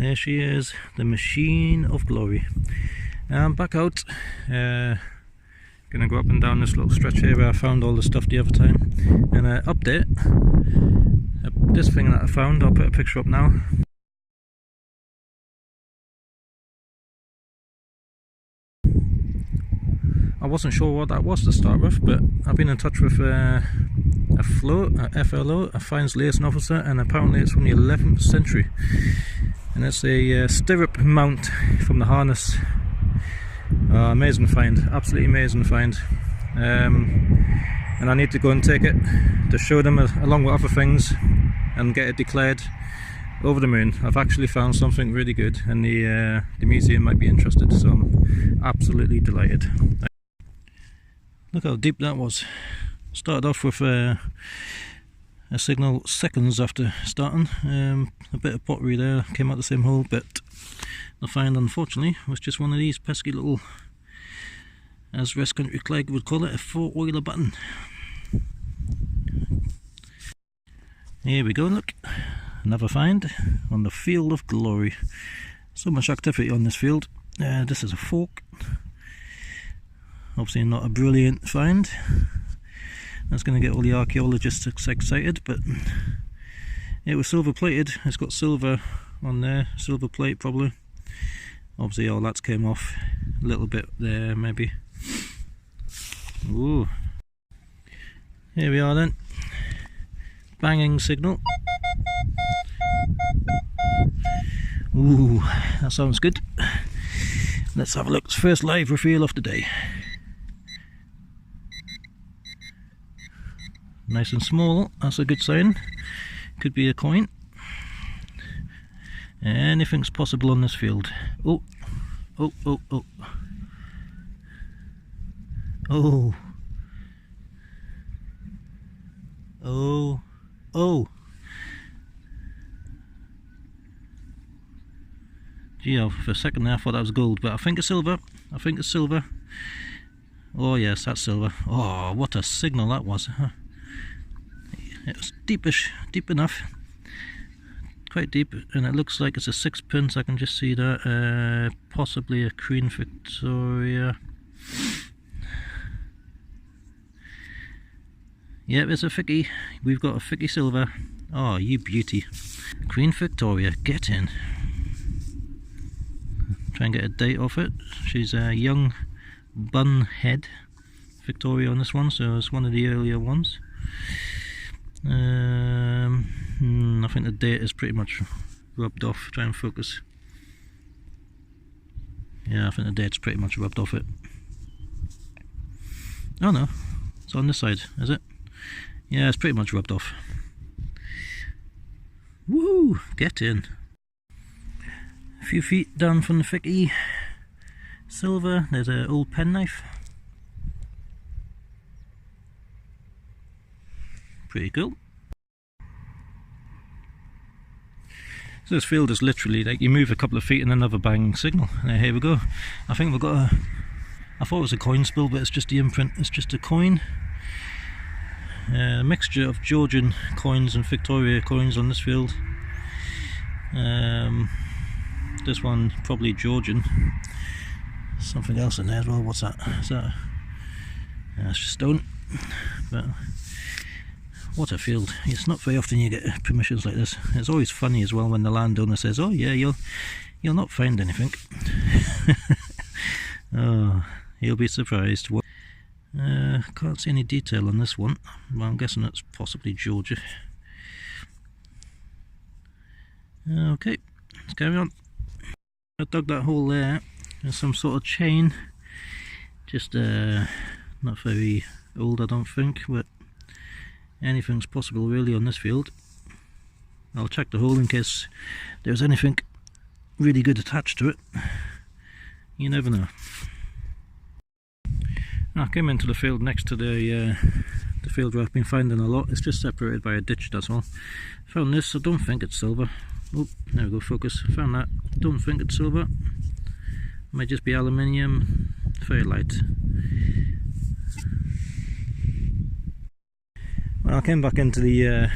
There she is, the machine of glory. I'm back out. Gonna go up and down this little stretch here where I found all the stuff the other time. And update this thing that I found. I'll put a picture up now. I wasn't sure what that was to start with, but I've been in touch with a FLO, a Fines Liaison Officer, and apparently it's from the 11th century. And it's a stirrup mount from the harness. Amazing find, absolutely amazing find. And I need to go and take it to show them along with other things and get it declared over the moon. I've actually found something really good, and the museum might be interested, so I'm absolutely delighted. Look how deep that was. Started off with a signal seconds after starting. A bit of pottery there came out the same hole, but the find unfortunately was just one of these pesky little, as West Country Clegg would call it, a 4-oiler button. Here we go, look, another find on the field of glory. So much activity on this field. This is a fork. Obviously not a brilliant find. That's going to get all the archaeologists excited, but it was silver plated. It's got silver on there, silver plate probably. Obviously all that's came off a little bit there maybe. Ooh. Here we are then. Banging signal. Ooh, that sounds good. Let's have a look. It's first live reveal of the day. Nice and small, that's a good sign. Could be a coin. Anything's possible on this field. Oh, oh, oh, oh. Oh. Oh. Oh. Gee, for a second there I thought that was gold, but I think it's silver. I think it's silver. Oh yes, that's silver. Oh, what a signal that was. It was deepish, deep enough, quite deep, and it looks like it's a 6-pence. I can just see that. Possibly a Queen Victoria. Yep, it's a Vicky. We've got a Vicky silver. Oh, you beauty. Queen Victoria, get in. Try and get a date off it. She's a young bun head Victoria on this one, so it's one of the earlier ones. I think the date is pretty much rubbed off. Try and focus. Yeah, I think the date's pretty much rubbed off it. Oh no, it's on this side, is it? Yeah, it's pretty much rubbed off. Woo! Get in. A few feet down from the Vicky silver, there's an old penknife. Pretty cool. So this field is literally like you move a couple of feet and another banging signal. Here we go. I think we've got a, I thought it was a coin spill, but it's just the imprint. It's just a coin. A mixture of Georgian coins and Victoria coins on this field. This one probably Georgian. Something else in there as well. What's that? Is that? That's stone. But what a field. It's not very often you get permissions like this. It's always funny as well when the landowner says, oh yeah, you'll not find anything. Oh, you'll be surprised. Can't see any detail on this one. Well, I'm guessing it's possibly Georgia. Okay, let's carry on. I dug that hole there. There's some sort of chain. Just not very old, I don't think, but anything's possible really on this field. I'll check the hole in case there's anything really good attached to it. You never know. I came into the field next to the field where I've been finding a lot. It's just separated by a ditch, that's all. Found this. I don't think it's silver. Oh, there we go, focus. Found that. Don't think it's silver. Might just be aluminium. Very light. Well, I came back into the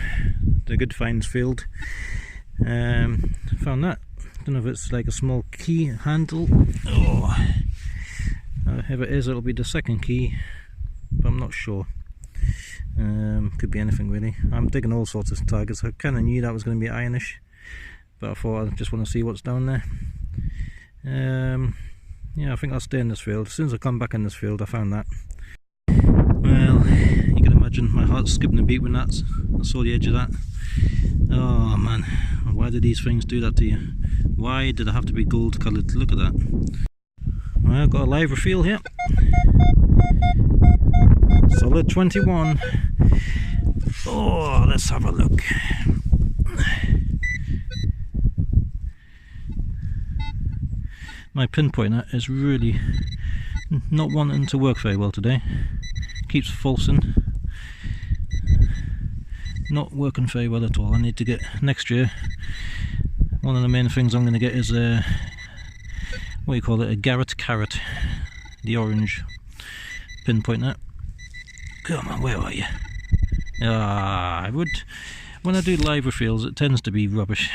good finds field. Found that Don't know if it's like a small key handle. Oh, if it is, it'll be the second key, but I'm not sure. Could be anything really. I'm digging all sorts of targets. I kind of knew that was going to be ironish, but I thought I just want to see what's down there. Yeah, I think I'll stay in this field. As soon as I come back in this field, I found that. Well, you can imagine my heart's skipping a beat when I saw the edge of that. Oh man, why did these things do that to you? Why did it have to be gold coloured? Look at that. Well, I've got a live reveal here. Solid 21. Oh, let's have a look. My pinpointer is really not wanting to work very well today. Keeps falsing. Not working very well at all. I need to get next year. One of the main things I'm going to get is a, what do you call it, a Garrett Carrot, the orange pinpointer. Come on, where are you? I would, when I do live reveals, it tends to be rubbish.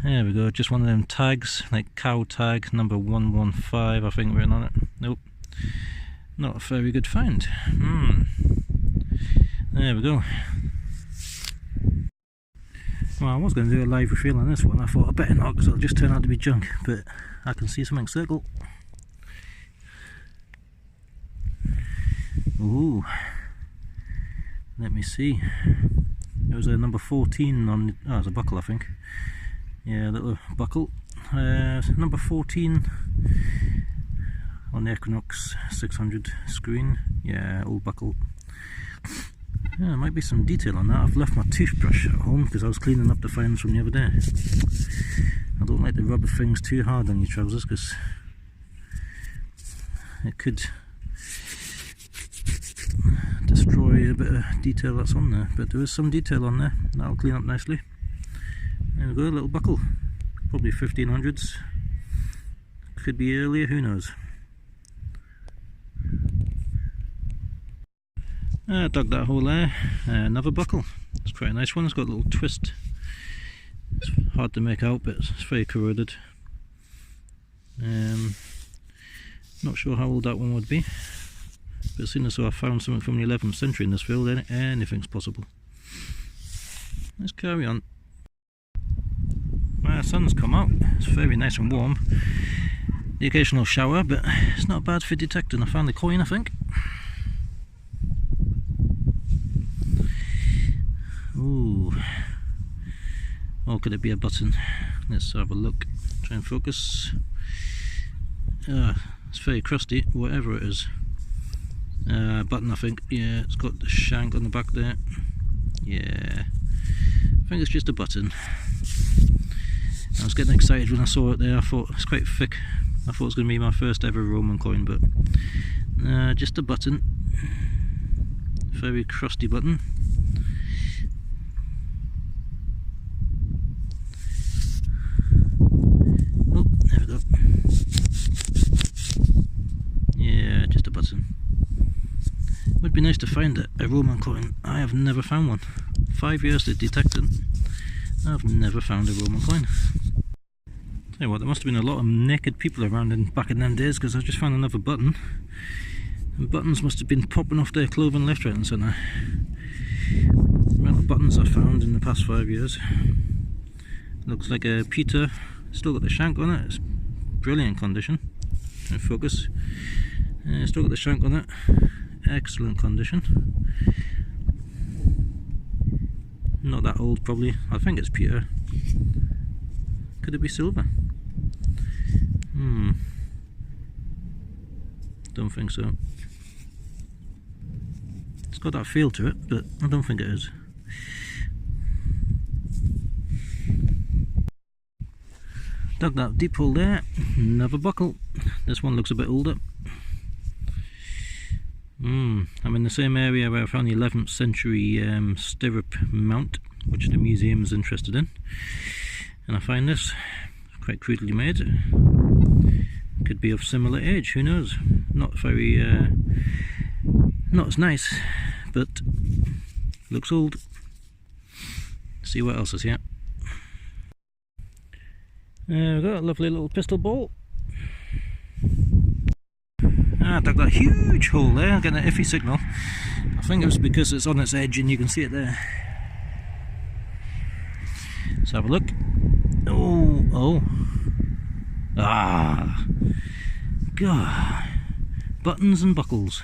There we go, just one of them tags, like cow tag number 115, I think, written on it. Nope, not a very good find. There we go. Well, I was going to do a live reveal on this one. I thought I better not, because it'll just turn out to be junk, but I can see something circle. Ooh, let me see. There was a number 14 on the, oh, it's a buckle, I think. Yeah, a little buckle. Number 14 on the Equinox 600 screen. Yeah, old buckle. Yeah, there might be some detail on that. I've left my toothbrush at home because I was cleaning up the finds from the other day. I don't like to rub things too hard on your trousers because it could destroy a bit of detail that's on there, but there is some detail on there. That'll clean up nicely. There we go, a little buckle, probably 1500s, could be earlier, who knows. I dug that hole there. Another buckle, it's quite a nice one. It's got a little twist, it's hard to make out but it's very corroded. Not sure how old that one would be, but as soon as I found something from the 11th century in this field, anything's possible. Let's carry on. Well, the sun's come out, it's very nice and warm. The occasional shower, but it's not bad for detecting. I found the coin, I think. Ooh. Or could it be a button? Let's have a look, try and focus. It's very crusty, whatever it is. Button, I think. Yeah, it's got the shank on the back there. Yeah, I think it's just a button. I was getting excited when I saw it there. I thought it's quite thick. I thought it was going to be my first ever Roman coin, but just a button. Very crusty button. Oh, there we go. Yeah, just a button. Would be nice to find a Roman coin. I have never found one. 5 years to detect it. I've never found a Roman coin. Tell you what, there must have been a lot of naked people around back in them days, because I just found another button. And buttons must have been popping off their clothing left, right and centre. The amount of buttons I've found in the past 5 years. Looks like a Peter, still got the shank on it, it's brilliant condition. Try and focus. Still got the shank on it, excellent condition. Not that old probably, I think it's Peter. Could it be silver? Don't think so. It's got that feel to it, but I don't think it is. Dug that deep hole there, another buckle. This one looks a bit older. I'm in the same area where I found the 11th century stirrup mount, which the museum is interested in. And I find this quite crudely made. Could be of similar age, who knows? Not very, not as nice, but looks old. See what else is here. We've got a lovely little pistol ball. I dug that huge hole there, getting an iffy signal. I think it was because it's on its edge and you can see it there. Let's have a look. Oh. Ah. God. Buttons and buckles.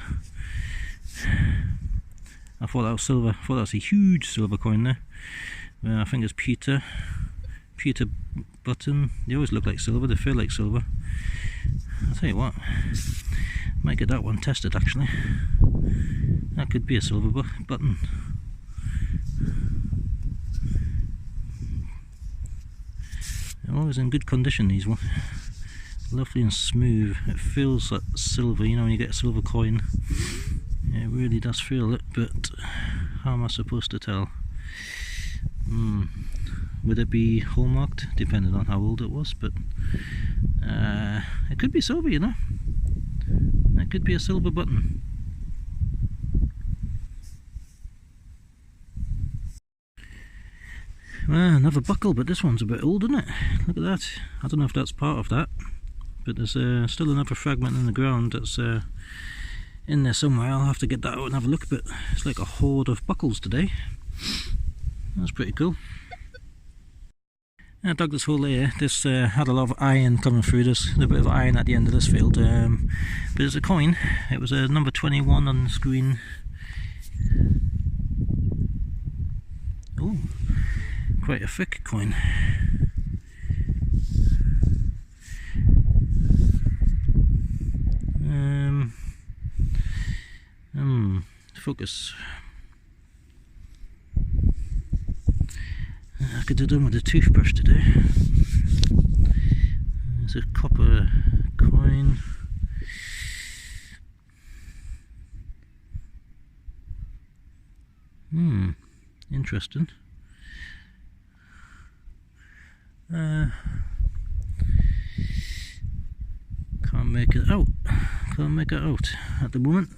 I thought that was silver. I thought that was a huge silver coin there. I think it's pewter button. They always look like silver, they feel like silver. I'll tell you what, might get that one tested actually. That could be a silver button. They're always in good condition, these ones. Lovely and smooth. It feels like silver, you know, when you get a silver coin. It really does feel it, but how am I supposed to tell? Would it be hallmarked? Depending on how old it was, but it could be silver, you know. It could be a silver button. Well, another buckle, but this one's a bit old, isn't it? Look at that. I don't know if that's part of that, but there's still another fragment in the ground that's in there somewhere. I'll have to get that out and have a look, but it's like a hoard of buckles today. That's pretty cool. I dug this hole here. This had a lot of iron coming through. There's a bit of iron at the end of this field, but it's a coin. It was a number 21 on the screen. Oh, quite a thick coin. Focus. I could have done with a toothbrush today. There's a copper coin. Interesting. Can't make it out. Can't make it out at the moment.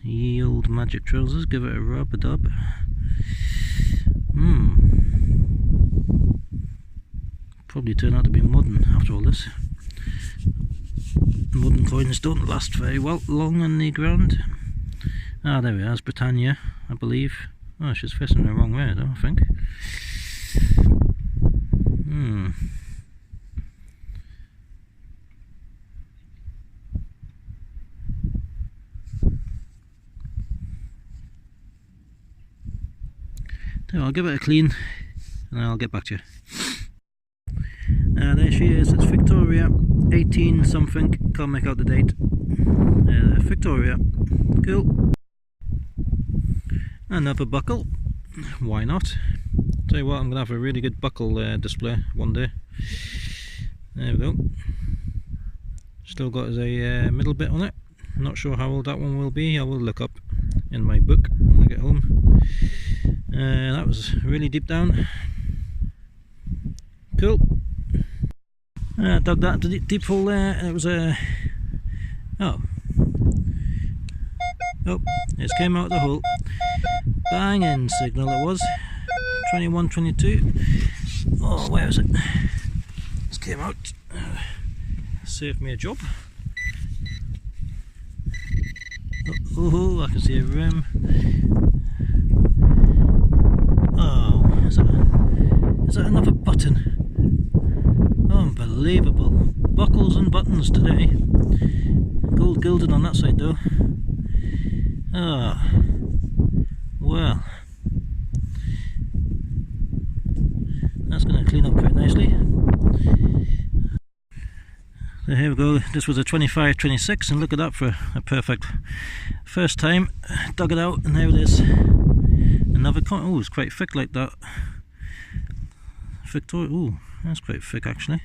Ye old magic trousers, give it a rub-a-dub. Probably turn out to be modern after all this. Modern coins don't last very long on the ground. Ah, there we are, it's Britannia, I believe. Oh, she's facing the wrong way though, I think. So I'll give it a clean and I'll get back to you. There she is, it's Victoria, 18 something, can't make out the date. Victoria, cool. Another buckle, why not? Tell you what, I'm going to have a really good buckle display one day. There we go. Still got a middle bit on it. Not sure how old that one will be. I will look up in my book when I get home. That was really deep down. Cool. Dug that deep hole there. It was a oh, it came out of the hole. Banging signal it was. 21, 22. Oh, where is it? This came out. Saved me a job. Oh, I can see a rim. Oh, is that another button? Unbelievable. Buckles and buttons today. Gold gilded on that side though. Ah, well. That's going to clean up quite nicely. So here we go, this was a 25-26 and look at that for a perfect first time. Dug it out and there it is. Another coin. Oh, it's quite thick like that. Victoria, oh, that's quite thick actually.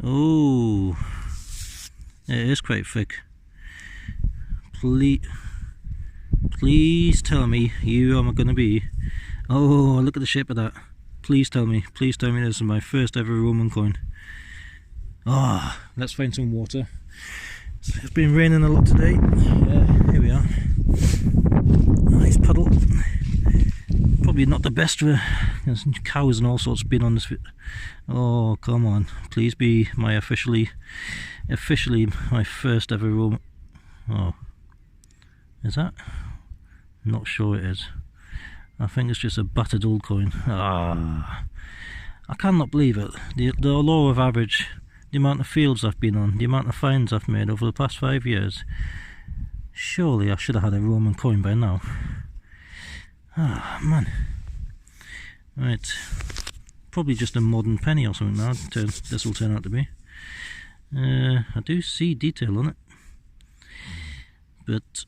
Oh, it is quite thick. Please tell me you are going to be. Oh, look at the shape of that. Please tell me this is my first ever Roman coin. Ah, let's find some water. It's been raining a lot today. Here we are. Nice puddle. Probably probably not the best for cows and all sorts being on this. Oh, come on, please be my officially my first ever Roman. Oh, is that? Not sure it is. I think it's just a battered old coin. Ah, I cannot believe it. The law of average, the amount of fields I've been on, the amount of finds I've made over the past 5 years. Surely I should have had a Roman coin by now. Ah, man. Right. Probably just a modern penny or something now, this will turn out to be. I do see detail on it. But,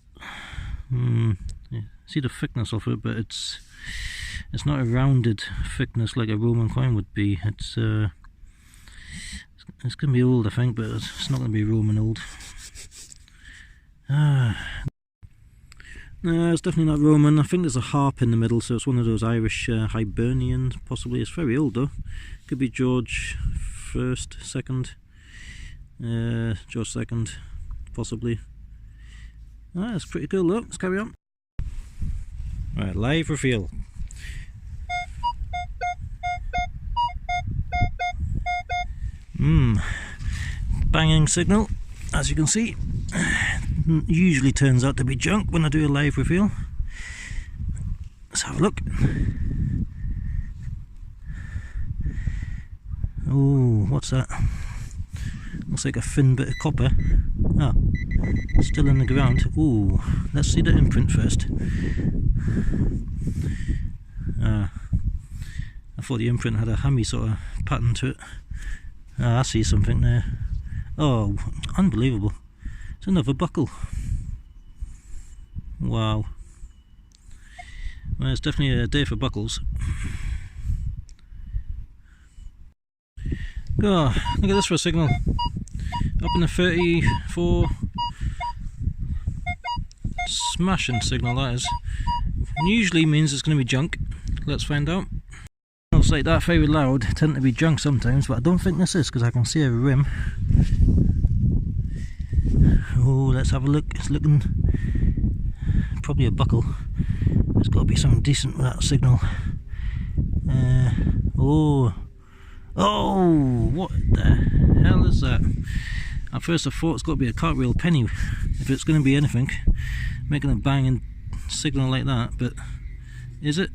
yeah, see the thickness of it, but it's not a rounded thickness like a Roman coin would be. It's going to be old, I think, but it's not going to be Roman old. No, it's definitely not Roman. I think there's a harp in the middle, so it's one of those Irish Hibernian, possibly. It's very old though. Could be George First, Second, George Second, possibly. Ah, that's pretty cool though. Let's carry on. Right, live reveal. Banging signal, as you can see. Usually turns out to be junk when I do a live reveal. Let's have a look. Oh, what's that? Looks like a thin bit of copper. Ah, still in the ground. Ooh, let's see the imprint first. I thought the imprint had a hammy sort of pattern to it. I see something there. Oh, unbelievable. It's another buckle. Wow. Well, it's definitely a day for buckles. Oh, look at this for a signal. Up in the 34. Smashing signal that is. And usually means it's going to be junk. Let's find out. Signals like that very loud tend to be junk sometimes, but I don't think this is because I can see a rim. Oh, let's have a look. It's looking probably a buckle. There's got to be something decent with that signal. Oh, what the hell is that? At first I thought it's got to be a cartwheel penny if it's going to be anything, making a banging signal like that. But is it?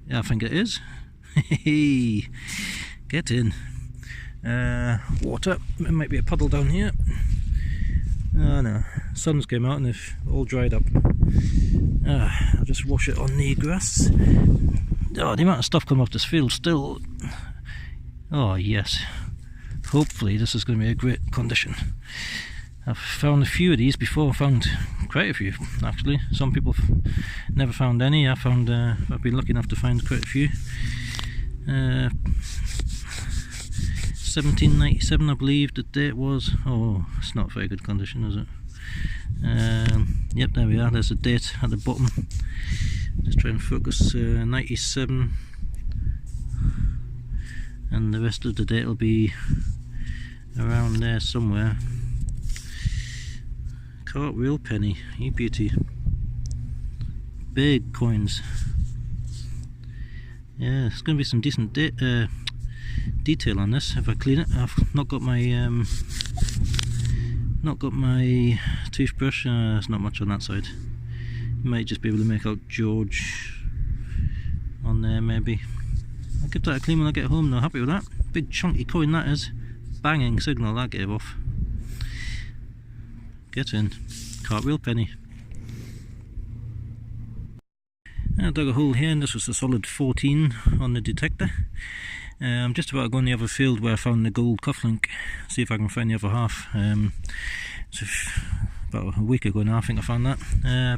Yeah, I think it is. Get in. Water. There might be a puddle down here. Oh no, sun's came out and they've all dried up. I'll just wash it on the grass. Oh, the amount of stuff coming off this field still. Oh yes, hopefully this is going to be a great condition. I've found a few of these before. I found quite a few actually. Some people never found any. I've been lucky enough to find quite a few. 1797 I believe the date was. Oh, it's not very good condition, is it? Yep, there we are, there's a date at the bottom. Just try and focus. 97, and the rest of the date will be around there somewhere. Cartwheel penny, you beauty. Big coins. Yeah, it's going to be some decent detail on this if I clean it. I've not got my toothbrush. There's not much on that side. You might just be able to make out George on there maybe. I'll give that a clean when I get home though. Happy with that. Big chunky coin that is. Banging signal that gave off. Get in. Cartwheel penny. I dug a hole here and this was a solid 14 on the detector. I'm just about to go on the other field where I found the gold cufflink, see if I can find the other half. So about a week ago now I think I found that,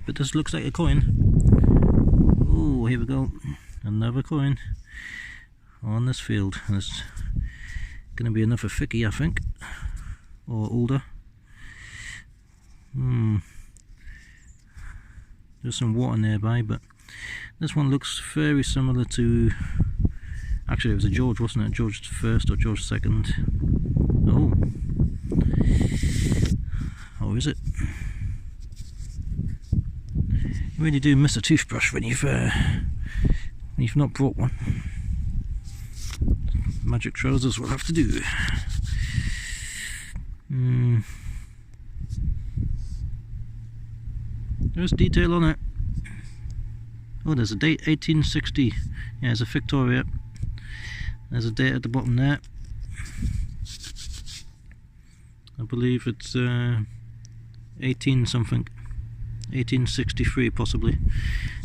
but this looks like a coin. Oh, here we go, another coin on this field. There's going to be another thickie I think, or older. There's some water nearby, but this one looks very similar to, actually it was a George, wasn't it? George First or George Second. Oh. Oh, is it? You really do miss a toothbrush when you've And you've not brought one, magic trousers will have to do. There's detail on it. Oh, there's a date, 1860. Yeah, there's a Victoria. There's a date at the bottom there. I believe it's 18 something. 1863 possibly.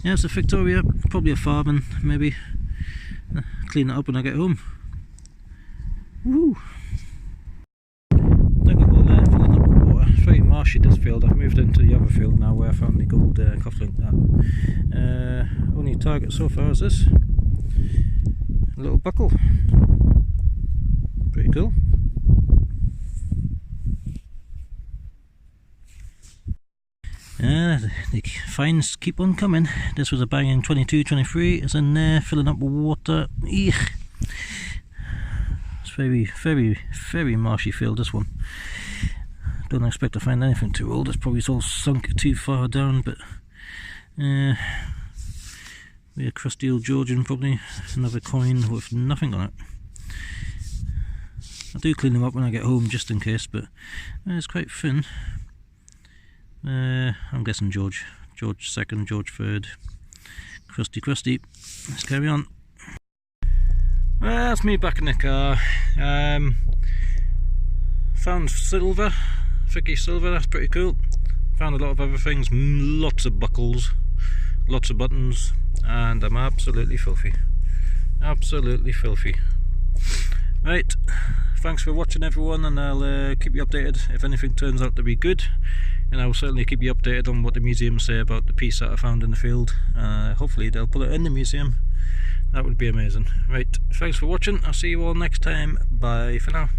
Yeah, it's a Victoria, probably a Farben maybe. Clean it up when I get home. Woo! Dug a hole there, filling up with water. It's very marshy, this field. I've moved into the other field now where I found the gold cufflink. Only target so far is this. A little buckle. Pretty cool. The finds keep on coming. This was a banging 22-23. It's in there filling up with water. Eek. It's very marshy field, this one. Don't expect to find anything too old. It's probably all sunk too far down, but be a crusty old Georgian probably. Another coin with nothing on it. I do clean them up when I get home just in case, but it's quite thin. I'm guessing George II, George III. Crusty. Let's carry on. Well, that's me back in the car. Found silver, Vicky silver, that's pretty cool. Found a lot of other things, lots of buckles, lots of buttons, and I'm absolutely filthy. Absolutely filthy. Right, thanks for watching everyone, and I'll keep you updated if anything turns out to be good. And I will certainly keep you updated on what the museum say about the piece that I found in the field. Hopefully they'll put it in the museum. That would be amazing. Right, thanks for watching. I'll see you all next time. Bye for now.